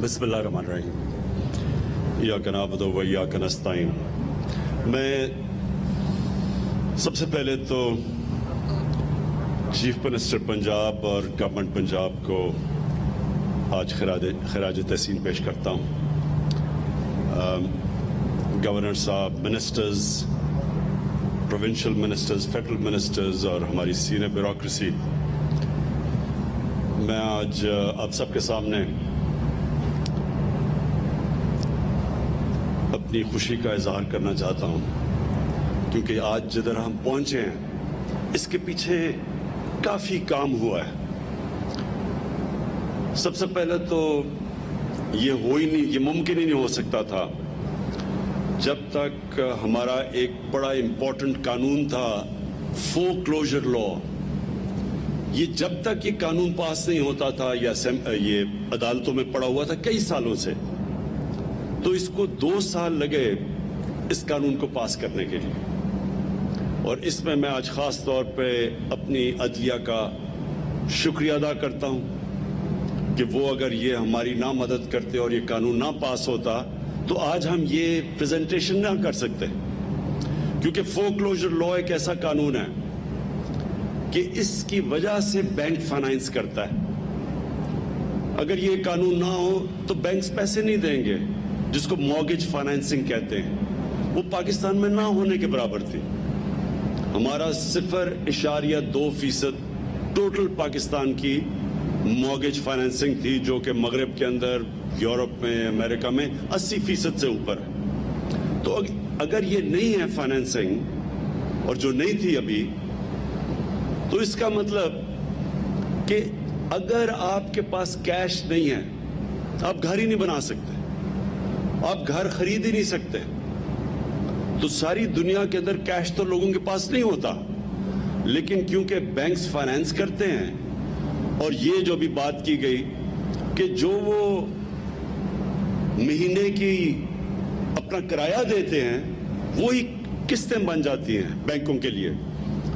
بسم اللہ الرحمن الرحیم ایاک نعبد و ایاک نستعین۔ میں سب سے پہلے تو چیف منسٹر پنجاب اور گورنمنٹ پنجاب کو آج خراج تحسین پیش کرتا ہوں۔ گورنر صاحب، ministers, provincial ministers, federal ministers اور ہماری سینئر بیوروکریسی، میں آج آپ سب کے سامنے اپنی خوشی کا اظہار کرنا چاہتا ہوں، کیونکہ آج جدھر ہم پہنچے ہیں اس کے پیچھے کافی کام ہوا ہے۔ سب سے پہلے تو یہ ممکن ہی نہیں ہو سکتا تھا جب تک ہمارا ایک بڑا امپورٹنٹ قانون تھا فور کلوجر لا، یہ جب تک یہ قانون پاس نہیں ہوتا تھا، یہ عدالتوں میں پڑا ہوا تھا کئی سالوں سے، تو اس کو 2 سال لگے اس قانون کو پاس کرنے کے لیے۔ اور اس میں آج خاص طور پہ اپنی عدلیہ کا شکریہ ادا کرتا ہوں کہ وہ اگر یہ ہماری نہ مدد کرتے اور یہ قانون نہ پاس ہوتا تو آج ہم یہ پریزنٹیشن نہ کر سکتے، کیونکہ فور کلوجر لا ایک ایسا قانون ہے کہ اس کی وجہ سے بینک فائنانس کرتا ہے۔ اگر یہ قانون نہ ہو تو بینکس پیسے نہیں دیں گے، جس کو مارگیج فائنانسنگ کہتے ہیں، وہ پاکستان میں نہ ہونے کے برابر تھی۔ ہمارا 0.2% ٹوٹل پاکستان کی مارگیج فائنانسنگ تھی، جو کہ مغرب کے اندر، یورپ میں، امریکہ میں 80% سے اوپر ہے۔ تو اگر یہ نہیں ہے فائنانسنگ، اور جو نہیں تھی ابھی، تو اس کا مطلب کہ اگر آپ کے پاس کیش نہیں ہے آپ گھر ہی نہیں بنا سکتے، آپ گھر خرید ہی نہیں سکتے۔ تو ساری دنیا کے اندر کیش تو لوگوں کے پاس نہیں ہوتا، لیکن کیونکہ بینکس فائنانس کرتے ہیں، اور یہ جو بھی بات کی گئی کہ جو وہ مہینے کی اپنا کرایہ دیتے ہیں وہی قسطیں بن جاتی ہیں بینکوں کے لیے،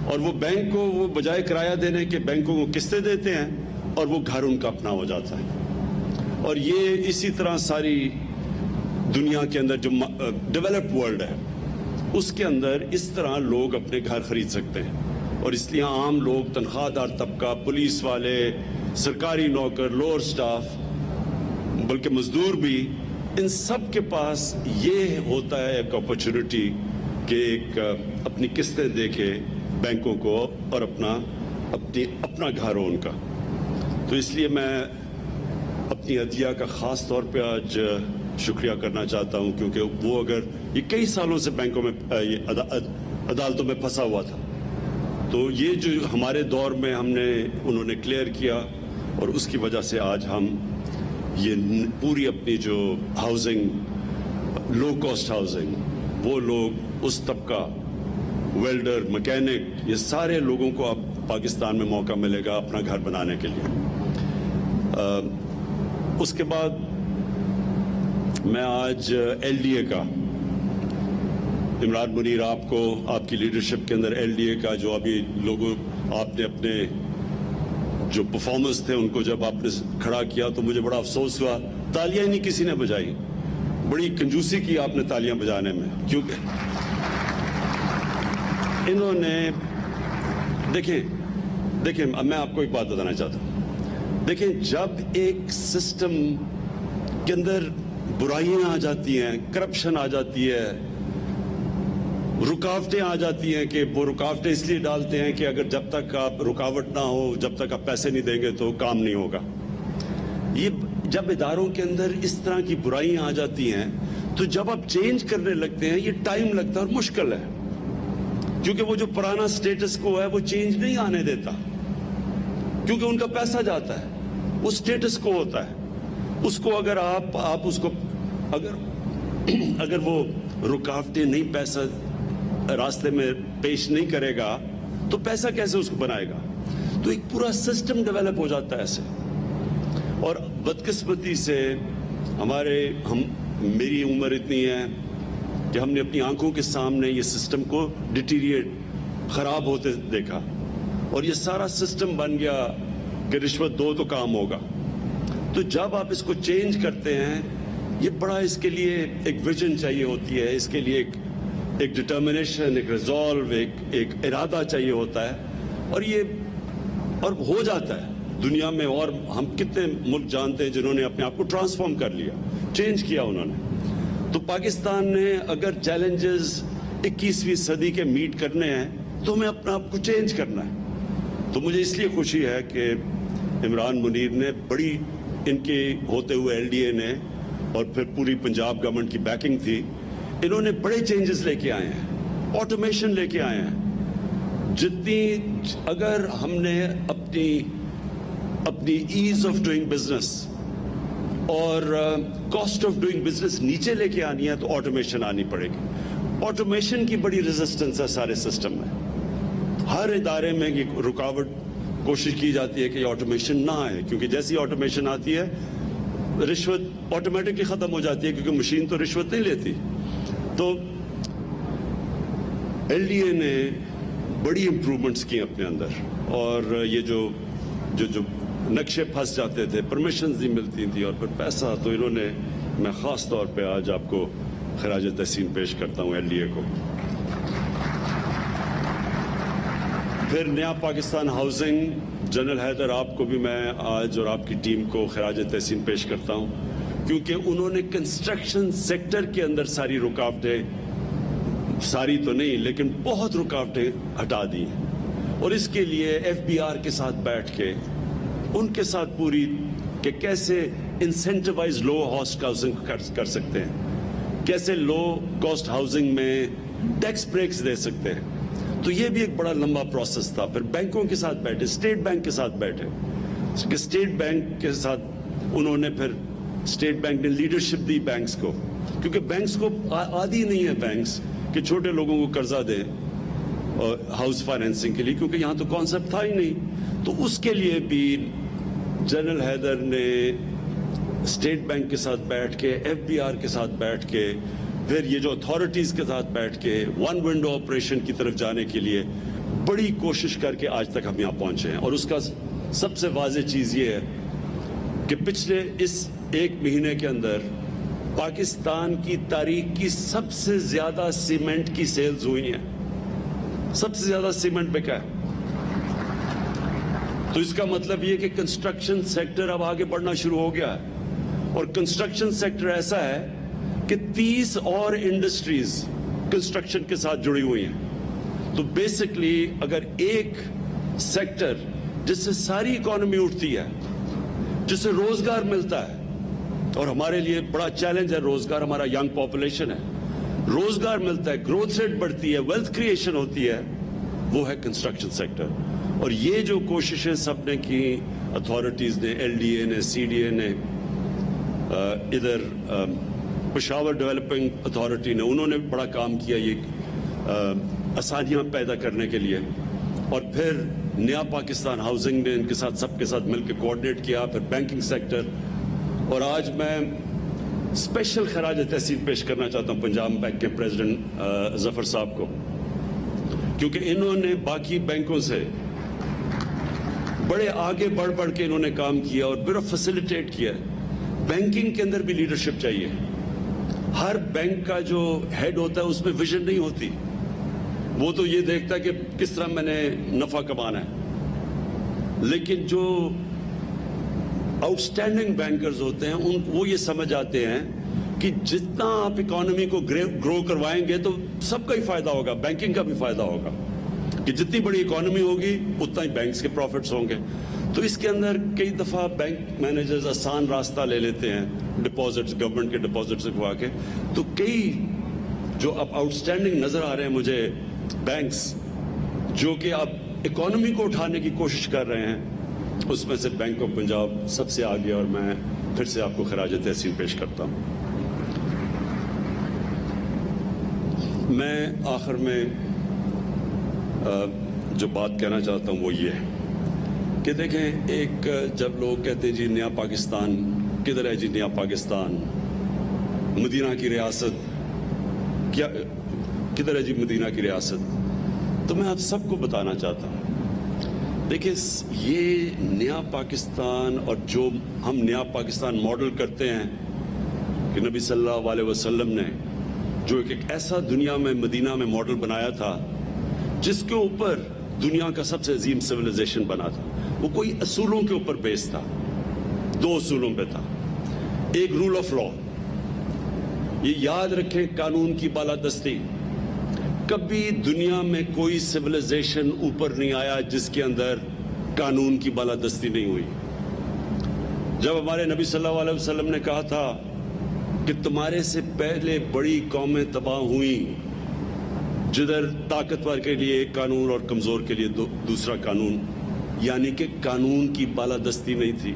اور وہ بینک کو وہ بجائے کرایہ دینے کے بینکوں کو قسطیں دیتے ہیں، اور وہ گھر ان کا اپنا ہو جاتا ہے۔ اور یہ اسی طرح ساری دنیا کے اندر جو ڈیولپڈ ورلڈ ہے اس کے اندر اس طرح لوگ اپنے گھر خرید سکتے ہیں۔ اور اس لیے عام لوگ، تنخواہ دار طبقہ، پولیس والے، سرکاری نوکر، لوور سٹاف، بلکہ مزدور بھی، ان سب کے پاس یہ ہوتا ہے ایک اپرچونٹی کہ ایک اپنی قسطیں دے کے بینکوں کو اور اپنا گھر ہو ان کا۔ تو اس لیے میں اپنی عدلیہ کا خاص طور پہ آج شکریہ کرنا چاہتا ہوں، کیونکہ وہ اگر یہ کئی سالوں سے بینکوں میں عدالتوں میں پھنسا ہوا تھا، تو یہ جو ہمارے دور میں انہوں نے کلیئر کیا، اور اس کی وجہ سے آج ہم یہ پوری اپنی جو ہاؤسنگ، لو کاسٹ ہاؤسنگ، وہ لوگ، اس طبقہ، ویلڈر، مکینک، یہ سارے لوگوں کو اب پاکستان میں موقع ملے گا اپنا گھر بنانے کے لیے۔ اس کے بعد میں آج LDA کا، عمران منیر، آپ کو آپ کی لیڈرشپ کے اندر LDA کا جو ابھی لوگوں، آپ نے اپنے جو پرفارمنس تھے ان کو جب آپ نے کھڑا کیا تو مجھے بڑا افسوس ہوا، تالیاں ہی نہیں کسی نے بجائی۔ بڑی کنجوسی کی آپ نے تالیاں بجانے میں، کیونکہ انہوں نے دیکھیں میں آپ کو ایک بات بتانا چاہتا ہوں۔ دیکھیں، جب ایک سسٹم کے اندر برائیاں آ جاتی ہیں، کرپشن آ جاتی ہے، رکاوٹیں آ جاتی ہیں، کہ وہ رکاوٹیں اس لیے ڈالتے ہیں کہ اگر جب تک آپ رکاوٹ نہ ہو، جب تک آپ پیسے نہیں دیں گے تو کام نہیں ہوگا۔ یہ جب اداروں کے اندر اس طرح کی برائیاں آ جاتی ہیں تو جب آپ چینج کرنے لگتے ہیں یہ ٹائم لگتا ہے اور مشکل ہے، کیونکہ وہ جو پرانا سٹیٹس کو ہے وہ چینج نہیں آنے دیتا، کیونکہ ان کا پیسہ جاتا ہے، وہ سٹیٹس کو ہوتا ہے، اس کو اگر آپ اس کو اگر وہ رکاوٹیں نہیں، پیسہ راستے میں پیش نہیں کرے گا تو پیسہ کیسے اس کو بنائے گا؟ تو ایک پورا سسٹم ڈیولپ ہو جاتا ہے ایسے۔ اور بدقسمتی سے میری عمر اتنی ہے کہ ہم نے اپنی آنکھوں کے سامنے یہ سسٹم کو ڈیٹیریٹ، خراب ہوتے دیکھا، اور یہ سارا سسٹم بن گیا کہ رشوت دو تو کام ہوگا۔ تو جب آپ اس کو چینج کرتے ہیں، یہ بڑا اس کے لیے ایک ویژن چاہیے ہوتی ہے، اس کے لیے ایک ڈٹرمنیشن، ایک ریزالو، ایک ارادہ چاہیے ہوتا ہے، اور ہو جاتا ہے دنیا میں. اور ہم کتنے ملک جانتے ہیں جنہوں نے اپنے آپ کو ٹرانسفارم کر لیا، چینج کیا انہوں نے. تو پاکستان نے اگر چیلنجز 21ویں صدی کے میٹ کرنے ہیں تو ہمیں اپنا آپ کو چینج کرنا ہے. تو مجھے اس لیے خوشی ہے کہ عمران منیر نے بڑی، ان کے ہوتے ہوئے LDA نے اور پھر پوری پنجاب گورنمنٹ کی بیکنگ تھی، انہوں نے بڑے چینجز لے کے آئے ہیں، آٹومیشن لے کے آئے ہیں. اگر ہم نے اپنی ایز آف ڈوئنگ بزنس اور کاسٹ آف ڈوئنگ بزنس نیچے لے کے آنی ہے تو آٹومیشن آنی پڑے گی. آٹومیشن کی بڑی ریزسٹنس ہے سارے سسٹم میں. ہر ادارے میں یہ رکاوٹ کوشش کی جاتی ہے کہ یہ آٹومیشن نہ آئے، کیونکہ جیسی آٹومیشن آتی ہے رشوت آٹومیٹکلی ختم ہو جاتی ہے، کیونکہ مشین تو رشوت نہیں لیتی. تو LDA نے بڑی امپرومنٹس کی اپنے اندر، اور یہ جو نقشے پھنس جاتے تھے، پرمیشنز نہیں ملتی تھی اور پھر پیسہ، تو انہوں نے، میں خاص طور پہ آج آپ کو خراج تحسین پیش کرتا ہوں LDA کو. پھر نیا پاکستان ہاؤسنگ، جنرل حیدر، آپ کو بھی میں آج اور آپ کی ٹیم کو خراج تحسین پیش کرتا ہوں، کیونکہ انہوں نے کنسٹرکشن سیکٹر کے اندر ساری رکاوٹیں، ساری تو نہیں لیکن بہت رکاوٹیں ہٹا دی ہیں. اور اس کے لیے FBR کے ساتھ بیٹھ کے ان کے ساتھ پوری کہ کیسے انسینٹیوائز لو کاسٹ ہاؤسنگ کر سکتے ہیں، کیسے لو کاسٹ ہاؤسنگ میں ٹیکس بریکس دے سکتے ہیں. تو یہ بھی ایک بڑا لمبا پروسیس تھا. پھر بینکوں کے ساتھ بیٹھے، اسٹیٹ بینک کے ساتھ بیٹھے کہ اسٹیٹ بینک کے ساتھ انہوں نے، پھر اسٹیٹ بینک نے لیڈرشپ دی بینکس کو، کیونکہ بینکس کو عادی نہیں ہے بینکس کہ چھوٹے لوگوں کو قرضہ دیں ہاؤس فائنینسنگ کے لیے، کیونکہ یہاں تو کانسیپٹ تھا ہی نہیں. تو اس کے لیے بھی جنرل حیدر نے اسٹیٹ بینک کے ساتھ بیٹھ کے، FBR کے ساتھ بیٹھ کے، پھر یہ جو اتھارٹیز کے ساتھ بیٹھ کے ون ونڈو آپریشن کی طرف جانے کے لیے بڑی کوشش کر کے آج تک ہم یہاں پہنچے ہیں. اور اس کا سب سے واضح چیز یہ ہے کہ پچھلے اس 1 مہینے کے اندر پاکستان کی تاریخ کی سب سے زیادہ سیمنٹ کی سیلز ہوئی ہیں. سب سے زیادہ سیمنٹ بکا ہے. تو اس کا مطلب یہ کہ کنسٹرکشن سیکٹر اب آگے بڑھنا شروع ہو گیا ہے. اور کنسٹرکشن سیکٹر ایسا ہے کہ 30 اور انڈسٹریز کنسٹرکشن کے ساتھ جڑی ہوئی ہیں. تو بیسکلی اگر ایک سیکٹر جس سے ساری اکانومی اٹھتی ہے، جس سے روزگار ملتا ہے، اور ہمارے لیے بڑا چیلنج ہے روزگار، ہمارا ینگ پاپولیشن ہے، روزگار ملتا ہے، گروتھ ریٹ بڑھتی ہے، ویلتھ کریشن ہوتی ہے، وہ ہے کنسٹرکشن سیکٹر. اور یہ جو کوششیں سب نے کی، اتھارٹیز نے، LDA نے، CDA نے، ادھر پشاور ڈیولپنگ اتھارٹی نے، انہوں نے بڑا کام کیا یہ آسانیاں پیدا کرنے کے لیے. اور پھر نیا پاکستان ہاؤسنگ نے ان کے ساتھ، سب کے ساتھ مل کے کوآرڈینیٹ کیا. پھر بینکنگ سیکٹر. اور آج میں اسپیشل خراج تحسین پیش کرنا چاہتا ہوں پنجاب بینک کے پریزیڈنٹ ظفر صاحب کو، کیونکہ انہوں نے باقی بینکوں سے بڑے آگے بڑھ کے انہوں نے کام کیا اور پھر فیسیلیٹیٹ کیا. بینکنگ کے اندر بھی لیڈرشپ چاہیے. ہر بینک کا جو ہیڈ ہوتا ہے اس میں ویژن نہیں ہوتی، وہ تو یہ دیکھتا ہے کہ کس طرح میں نے نفع کمانا ہے. لیکن جو آؤٹ اسٹینڈنگ بینکرز ہوتے ہیں وہ یہ سمجھ آتے ہیں کہ جتنا آپ اکانومی کو گرو کروائیں گے تو سب کا ہی فائدہ ہوگا، بینکنگ کا بھی فائدہ ہوگا، کہ جتنی بڑی اکانومی ہوگی اتنا ہی بینکس کے پروفٹس ہوں گے. تو اس کے اندر کئی دفعہ بینک مینیجرز آسان راستہ لے لیتے ہیں ڈپازٹس، گورنمنٹ کے ڈپازٹ سے کھوا کے. تو کئی جو اب آؤٹ اسٹینڈنگ نظر آ رہے ہیں مجھے بینکس، جو کہ اب اکانومی کو اٹھانے کی کوشش کر رہے ہیں، اس میں سے بینک آف پنجاب سب سے آگے. اور میں پھر سے آپ کو خراج تحسین پیش کرتا ہوں. میں آخر میں جو بات کہنا چاہتا ہوں وہ یہ ہے کہ دیکھیں، ایک جب لوگ کہتے ہیں جی نیا پاکستان کدھر ہے، جی نیا پاکستان، مدینہ کی ریاست کیا کدھر ہے جی مدینہ کی ریاست، تو میں آپ سب کو بتانا چاہتا ہوں دیکھیں یہ نیا پاکستان اور جو ہم نیا پاکستان ماڈل کرتے ہیں کہ نبی صلی اللہ علیہ وسلم نے جو ایک ایسا دنیا میں مدینہ میں ماڈل بنایا تھا جس کے اوپر دنیا کا سب سے عظیم سویلائزیشن بنا تھا، وہ کوئی اصولوں کے اوپر بیس تھا، دو اصولوں پہ تھا۔ ایک رول آف لا، یہ یاد رکھیں قانون کی بالادستی۔ کبھی دنیا میں کوئی سویلائزیشن اوپر نہیں آیا جس کے اندر قانون کی بالادستی نہیں ہوئی۔ جب ہمارے نبی صلی اللہ علیہ وسلم نے کہا تھا کہ تمہارے سے پہلے بڑی قومیں تباہ ہوئیں جدھر طاقتور کے لیے ایک قانون اور کمزور کے لیے دوسرا قانون، یعنی کہ قانون کی بالادستی نہیں تھی۔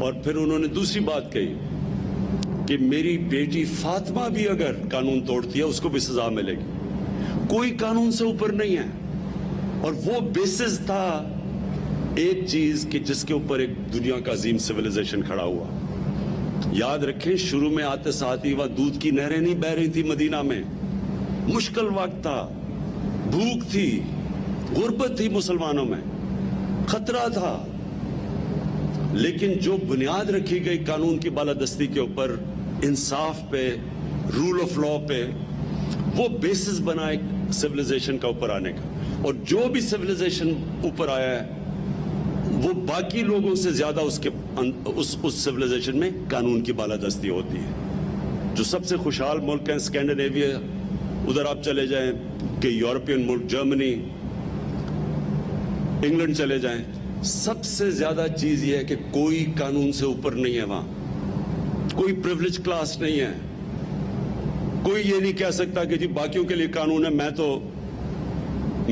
اور پھر انہوں نے دوسری بات کہی کہ میری بیٹی فاطمہ بھی اگر قانون توڑتی ہے اس کو بھی سزا ملے گی، کوئی قانون سے اوپر نہیں ہے۔ اور وہ بیسس تھا ایک چیز کہ جس کے اوپر ایک دنیا کا عظیم سویلائزیشن کھڑا ہوا۔ یاد رکھیں شروع میں آتے ساتھ ہی وہاں دودھ کی نہریں نہیں بہ رہی تھی مدینہ میں، مشکل وقت تھا، بھوک تھی، غربت تھی مسلمانوں میں، خطرہ تھا، لیکن جو بنیاد رکھی گئی قانون کی بالادستی کے اوپر، انصاف پہ، رول آف لا پہ، وہ بیسس بنا ایک سویلائزیشن کا اوپر آنے کا۔ اور جو بھی سویلائزیشن اوپر آیا ہے وہ باقی لوگوں سے زیادہ اس سویلائزیشن میں قانون کی بالادستی ہوتی ہے۔ جو سب سے خوشحال ملک ہیں اسکینڈینیویا، ادھر آپ چلے جائیں کہ یورپین ملک، جرمنی، انگلینڈ چلے جائیں، سب سے زیادہ چیز یہ ہے کہ کوئی قانون سے اوپر نہیں ہے، وہاں کوئی پریویلیج کلاس نہیں ہے، کوئی یہ نہیں کہہ سکتا کہ جی باقیوں کے لیے قانون ہے، میں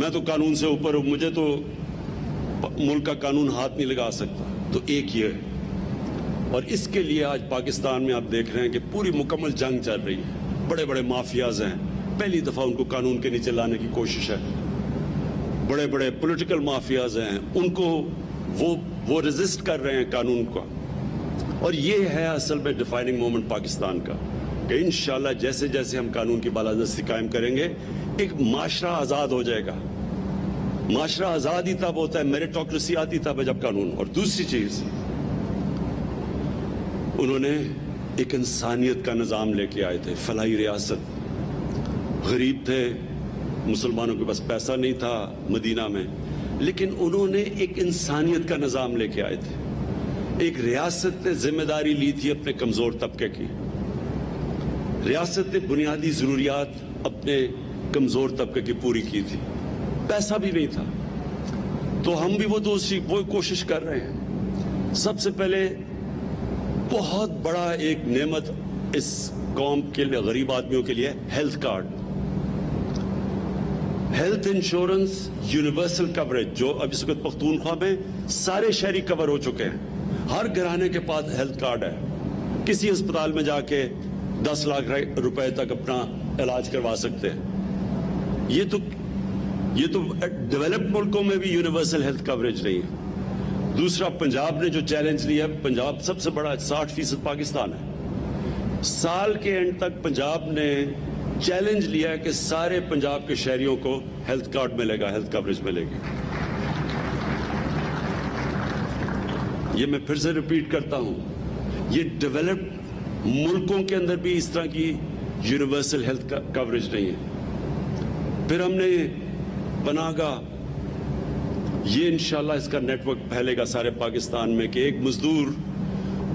تو قانون سے اوپر ہوں، مجھے تو ملک کا قانون ہاتھ نہیں لگا سکتا۔ تو ایک یہ ہے، اور اس کے لیے آج پاکستان میں آپ دیکھ رہے ہیں کہ پوری مکمل جنگ چل رہی ہے، بڑے بڑے مافیاز ہیں، پہلی دفعہ ان کو قانون کے نیچے لانے کی کوشش ہے، بڑے بڑے پولیٹیکل مافیاز ہیں، ان کو وہ ریزسٹ کر رہے ہیں قانون کا۔ اور یہ ہے اصل میں ڈیفائننگ مومنٹ پاکستان کا کہ انشاءاللہ جیسے جیسے ہم قانون کی بالادستی قائم کریں گے ایک معاشرہ آزاد ہو جائے گا۔ معاشرہ آزاد ہی تب ہوتا ہے، میریٹوکریسی آتی تب ہے جب قانون۔ اور دوسری چیز، انہوں نے ایک انسانیت کا نظام لے کے آئے تھے، فلاحی ریاست، غریب تھے، مسلمانوں کے پاس پیسہ نہیں تھا مدینہ میں، لیکن انہوں نے ایک انسانیت کا نظام لے کے آئے تھے۔ ایک ریاست نے ذمہ داری لی تھی اپنے کمزور طبقے کی، ریاست نے بنیادی ضروریات اپنے کمزور طبقے کی پوری کی تھی، پیسہ بھی نہیں تھا۔ تو ہم بھی وہ کوشش کر رہے ہیں۔ سب سے پہلے بہت بڑا ایک نعمت اس قوم کے لیے، غریب آدمیوں کے لیے، health card, health insurance, universal coverage, جو اب اس وقت پختونخوا میں سارے شہری کور ہو چکے ہیں، ہر گھرانے کے پاس ہیلتھ کارڈ ہے، کسی اسپتال میں جا کے 10 لاکھ روپے تک اپنا علاج کروا سکتے ہیں۔ یہ تو ڈیولپڈ ملکوں میں بھی یونیورسل ہیلتھ کوریج نہیں ہے۔ دوسرا، پنجاب نے جو چیلنج لیا، پنجاب سب سے بڑا 60% پاکستان ہے، سال کے اینڈ تک پنجاب نے چیلنج لیا ہے کہ سارے پنجاب کے شہریوں کو ہیلتھ کارڈ ملے گا، ہیلتھ کوریج ملے گی۔ یہ میں پھر سے ریپیٹ کرتا ہوں، یہ ڈیولپڈ ملکوں کے اندر بھی اس طرح کی یونیورسل ہیلتھ کوریج نہیں ہے۔ پھر ہم نے پناہ گاہ، یہ انشاءاللہ اس کا نیٹ ورک پھیلے گا سارے پاکستان میں کہ ایک مزدور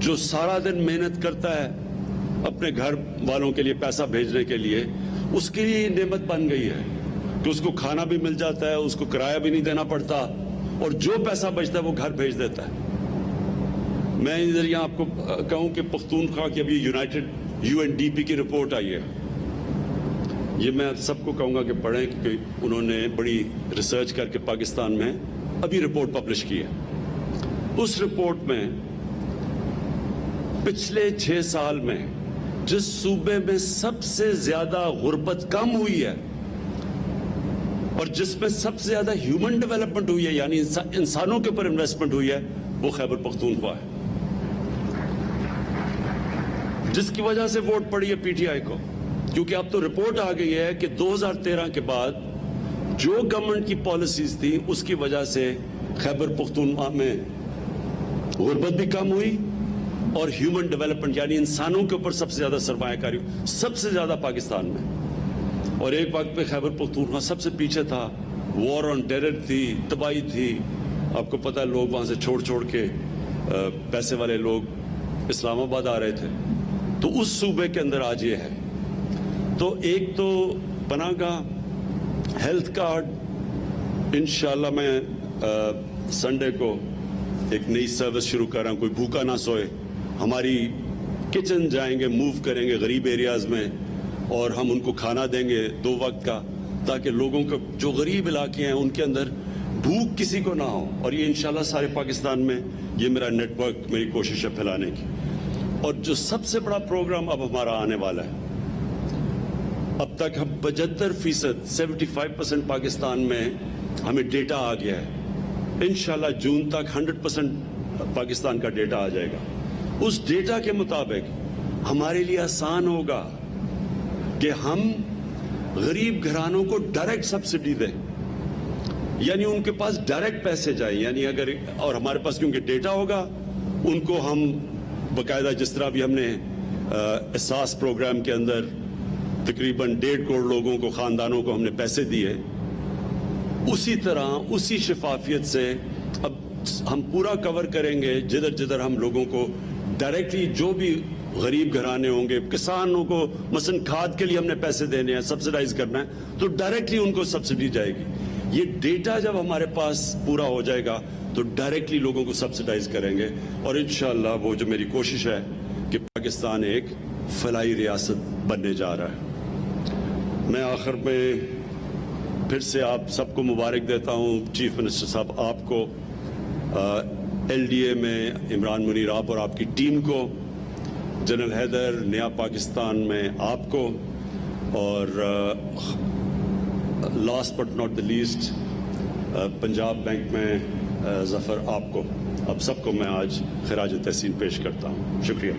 جو سارا دن محنت کرتا ہے اپنے گھر والوں کے لیے پیسہ بھیجنے کے لیے، اس کے لیے نعمت بن گئی ہے کہ اس کو کھانا بھی مل جاتا ہے، اس کو کرایہ بھی نہیں دینا پڑتا، اور جو پیسہ بچتا ہے وہ گھر بھیج دیتا ہے۔ میں ادھر یہاں آپ کو کہوں کہ پختونخوا کی ابھی UNDP کی رپورٹ آئی ہے، یہ میں سب کو کہوں گا کہ پڑھیں کیونکہ انہوں نے بڑی ریسرچ کر کے پاکستان میں ابھی رپورٹ پبلش کی ہے۔ اس رپورٹ میں پچھلے 6 سال میں جس صوبے میں سب سے زیادہ غربت کم ہوئی ہے اور جس میں سب سے زیادہ ہیومن ڈیولپمنٹ ہوئی ہے، یعنی انسانوں کے اوپر انویسٹمنٹ ہوئی ہے، وہ خیبر پختونخوا ہے، جس کی وجہ سے ووٹ پڑی ہے PTI کو، کیونکہ اب تو رپورٹ آ گئی ہے کہ 2013 کے بعد جو گورنمنٹ کی پالیسیز تھی اس کی وجہ سے خیبر پختونخوا میں غربت بھی کم ہوئی اور ہیومن ڈیولپمنٹ یعنی انسانوں کے اوپر سب سے زیادہ سرمایہ کاری سب سے زیادہ پاکستان میں. اور ایک وقت پہ خیبر پختونخوا سب سے پیچھے تھا, وار آن ٹیرر تھی, تباہی تھی. آپ کو پتہ ہے لوگ وہاں سے چھوڑ کے پیسے والے لوگ اسلام آباد آ رہے تھے. تو اس صوبے کے اندر آج یہ ہے. تو ایک تو پناہ گاہ, ہیلتھ کارڈ, انشاءاللہ میں سنڈے کو ایک نئی سروس شروع کر رہا ہوں, کوئی بھوکا نہ سوئے. ہماری کچن جائیں گے, موو کریں گے غریب ایریاز میں اور ہم ان کو کھانا دیں گے 2 وقت کا, تاکہ لوگوں کو جو غریب علاقے ہیں ان کے اندر بھوک کسی کو نہ ہو. اور یہ انشاءاللہ سارے پاکستان میں یہ میرا نیٹ ورک, میری کوشش ہے پھیلانے کی. اور جو سب سے بڑا پروگرام اب ہمارا آنے والا ہے, اب تک ہم 75% 75% پاکستان میں ہمیں ڈیٹا آ گیا ہے. انشاءاللہ جون تک 100% پاکستان کا ڈیٹا آ جائے گا. اس ڈیٹا کے مطابق ہمارے لیے آسان ہوگا کہ ہم غریب گھرانوں کو ڈائریکٹ سبسڈی دیں, یعنی ان کے پاس ڈائریکٹ پیسے جائیں. یعنی اگر, اور ہمارے پاس کیونکہ ڈیٹا ہوگا, ان کو ہم باقاعدہ جس طرح بھی ہم نے احساس پروگرام کے اندر تقریباً 1.5 کروڑ لوگوں کو, خاندانوں کو ہم نے پیسے دیے, اسی طرح اسی شفافیت سے اب ہم پورا کور کریں گے. جدھر جدھر ہم لوگوں کو ڈائریکٹلی, جو بھی غریب گھرانے ہوں گے, کسانوں کو مثلا کھاد کے لیے ہم نے پیسے دینے ہیں, سبسڈائز کرنا ہے, تو ڈائریکٹلی ان کو سبسڈی جائے گی. یہ ڈیٹا جب ہمارے پاس پورا ہو جائے گا تو ڈائریکٹلی لوگوں کو سبسڈائز کریں گے. اور انشاءاللہ وہ جو میری کوشش ہے کہ پاکستان ایک فلاحی ریاست بننے جا رہا ہے. میں آخر میں پھر سے آپ سب کو مبارک دیتا ہوں. چیف منسٹر صاحب آپ کو, ایل ڈی اے میں عمران منیر آپ اور آپ کی ٹیم کو, جنرل حیدر نیا پاکستان میں آپ کو, اور last but not the least Punjab bank میں ظفر آپ کو, آپ سب کو میں آج خراج تحسین پیش کرتا ہوں. شکریہ.